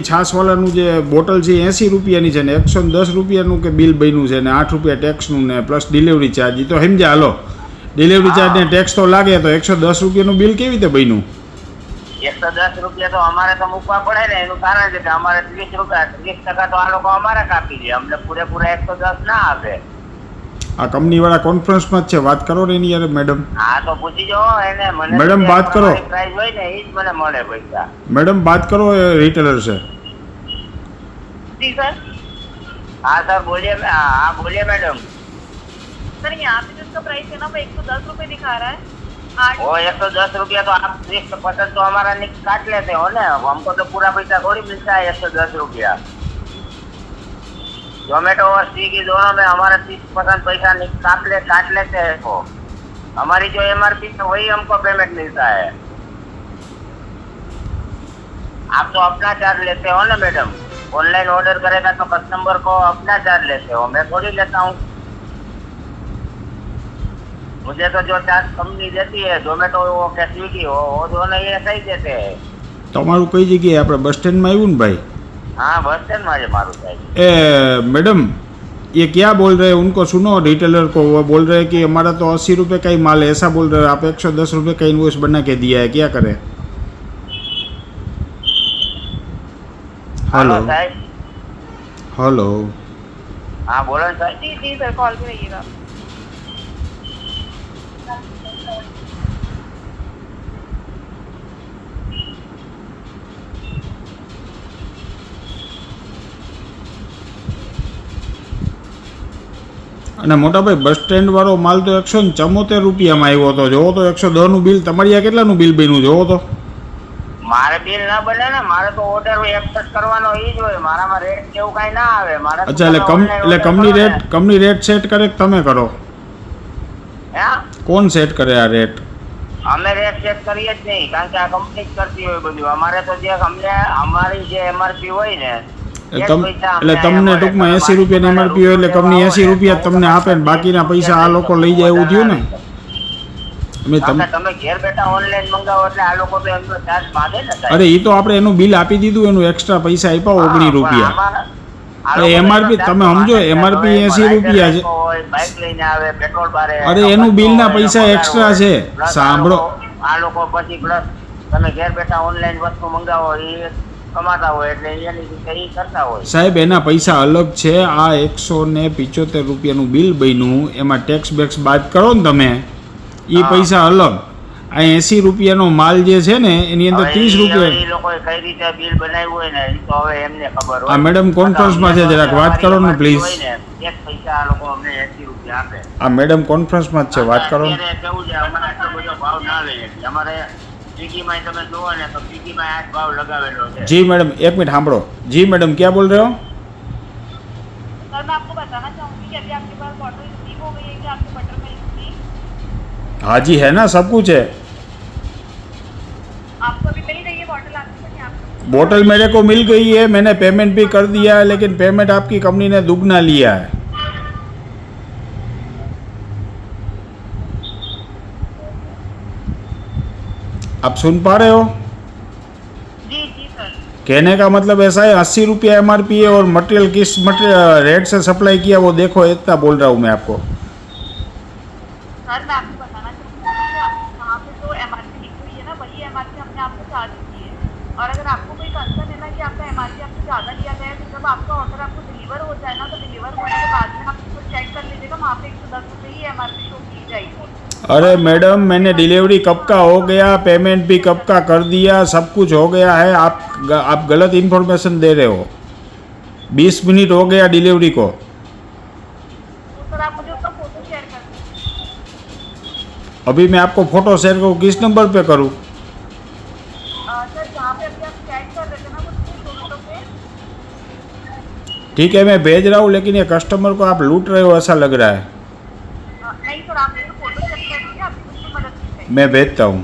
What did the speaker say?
છાશવાળાનું જે બોટલ છે 80 રૂપિયાની છે ને 110 રૂપિયાનું કે બિલ બન્યું છે ને 8 રૂપિયા ટેક્સનું ને પ્લસ ડિલિવરી ચાર્જ. એ તો સમજ્યા હાલો, ડિલિવરી ચાર્જ ને ટેક્સ તો લાગે, તો 110 રૂપિયાનું બિલ કેવી રીતે બન્યું? 110 રૂપિયા તો અમારે તો મૂકવા પડે ને. એનું કારણ છે કે અમારે 30 રૂપિયા 30% તો આ લોકો અમારે કાપી દે, અમને પૂરેપૂરા 110 ના આપે. આ કંપનીવાળા કોન્ફરન્સમાં જ છે, વાત કરો ને એની યાર મેડમ. હા તો પૂછી જો એને. મને મેડમ બાત કરો, પ્રાઇસ હોય ને એ જ મને મળે પૈસા. मैडम बात करो रिटेलर से. जी सर. हाँ सर बोलिए. हाँ बोलिए मैडम. सर यहाँ पे जिसका प्राइस है ना वो 110 रुपए दिखा रहा है. वो 110 रुपया तो आप 30% तो हमारा काट लेते हो ना, हमको तो पूरा पैसा थोड़ी मिलता है 110 रुपया. जोमेटो और स्विगी दोनों में हमारा 30% पैसा काट लेते हैं. वो हमारी जो MRP है वही हमको पेमेंट मिलता है. आप तो अपना चार्ज लेते हो ना मैडम. ऑनलाइन ऑर्डर करेगा तो कस्टमर को अपना चार्ज लेते हो, मैं थोड़ी लेता हूँ. मुझे तो जो चार्ज कंपनी देती है जोमेटो हो के स्विगी हो वो दोनों ये सही देते हैं. તમારું કઈ જગ્યાએ? આપણે બસ સ્ટેન્ડમાં આવ્યું ને ભાઈ? हाँ बस स्टैंड में मारू साहब. मैडम ये क्या बोल रहे हैं, उनको सुनो, रिटेलर को. वो बोल रहे हैं कि हमारा तो 80 रुपये का ही माल है, ऐसा बोल रहे हैं. आप 110 रुपये का इनवॉइस बना के दिया है, क्या करें? Hello hello. हाँ बोलो सर. जी जी सर कॉल पे रहिएगा. અને મોટાભાઈ બસ સ્ટેન્ડ વાળો માલ તો 174 રૂપિયામાં આવ્યો હતો. જોવો તો 110નું બિલ. તમારી આ કેટલાનું બિલ બન્યું જોવો તો? મારે બિલ ના બને ને, મારે તો ઓર્ડર એક્સેપ્ટ કરવાનો એ જ હોય. મારામાં રેટ કેવું કઈ ના આવે. મારે અચ્છા, એટલે કંપની રેટ સેટ કરે કે તમે કરો? હે, કોણ સેટ કરે આ રેટ? અમે રેટ સેટ કરીએ જ નહીં, કારણ કે આ કંપની જ કરતી હોય બધું. અમારે તો જે અમને અમારી જે MRP હોય ને એટલે તમને ટૂંકમાં 80 રૂપિયાની MRP હોય એટલે કંપની 80 રૂપિયા તમને આપે ને બાકીના પૈસા આ લોકો લઈ જાય, એવું થયું ને? તમે ઘેર બેઠા ઓનલાઈન મંગાવો એટલે આ લોકો તો એમનો ચાર્જ માંગે ને. અરે એ તો આપણે એનું બિલ આપી દીધું, એનું એક્સ્ટ્રા પૈસા આપ્યા 19 રૂપિયા. MRP તમે સમજો, MRP 80 રૂપિયા છે. બાઇક લઈને આવે, પેટ્રોલ બારે. અરે એનું બિલના પૈસા એક્સ્ટ્રા છે. સાંભળો, આ લોકો પછી પ્લસ તમે ઘેર બેઠા ઓનલાઈન વસ્તુ મંગાવો એ કમાતા હોય એટલે એની રીતે એ કરતા હોય. સાહેબ એના પૈસા અલગ છે. આ 175 રૂપિયાનું બિલ બન્યું, એમાં ટેક્સ બેક્સ બાદ કરો ને તમે, એ પૈસા અલગ. આ 80 રૂપિયાનો માલ જે છે ને એની અંદર 30 રૂપિયા. એ લોકોએ કઈ રીતે બિલ બનાવ્યું હોય ને એ તો હવે એમને ખબર હોય. આ મેડમ કોન્ફરન્સમાં છે, જરાક વાત કરો ને પ્લીઝ. એક પૈસા આ લોકો અમને 80 રૂપિયા આપે. આ મેડમ કોન્ફરન્સમાં જ છે, વાત કરો ને. કેવું છે, અમારે આટલો બધો ભાવ ના લઈએ. અમારે સ્વિગીમાં તમે જુઓ ને તો સ્વિગીમાં આ જ ભાવ લગાવેલો છે. જી मैडम, एक मिनट સાંભળો. જી मैडम, क्या बोल रहे हो? सर मैं आपको बताना चाहूँगी कि अभी आपके पास बॉटल रिसीव हो गई है कि आपके बटर मिल्क की? हाँ जी, है ना, सब कुछ है. आपको अभी मिल गई है बॉटल आपके पास? यहाँ बोतल मेरे को मिल गई है, मैंने पेमेंट भी कर दिया है, लेकिन पेमेंट आपकी कंपनी ने दुगना लिया है. आप सुन पा रहे हो? जी जी सर. कहने का मतलब ऐसा है, 80 रुपया MRP है और मटेरियल किस रेट से सप्लाई किया वो देखो, इतना बोल रहा हूँ मैं आपको. सर मैं आपको बताना चाहूँगी कि वहाँ पे जो MRP लिखी हुई है ना वही MRP हमने आपको चार्ज की है. और अगर आपको कोई कंसर्न है ना कि आपका MRP आपको ज़्यादा लिया गया है तो जब आपका ऑर्डर आपको डिलीवर हो जाए ना तो डिलीवर होने के बाद में आप इसको चेक कर लीजिएगा, वहाँ पे 110 रुपये ही MRP शो की जाएगी. अरे मैडम, मैंने डिलीवरी कब का हो गया, पेमेंट भी कब का कर दिया, सब कुछ हो गया है. आप गलत इन्फॉर्मेशन दे रहे हो. 20 मिनट हो गया डिलीवरी को. तो सर आप मुझे उसका फोटो शेयर कर दीजिए. अभी मैं आपको फोटो शेयर करूँ, किस नंबर पे करूँ? सर जहाँ पे अभी आप चेक कर रहे थे ना वो फोटो पे. ठीक है, मैं भेज रहा हूँ, लेकिन ये कस्टमर को आप लूट रहे हो ऐसा लग रहा है. नहीं सर आप मेरे को फोटो चेक कर दीजिए, आपकी कुछ मदद नहीं चाहिए. मैं भेजता हूँ.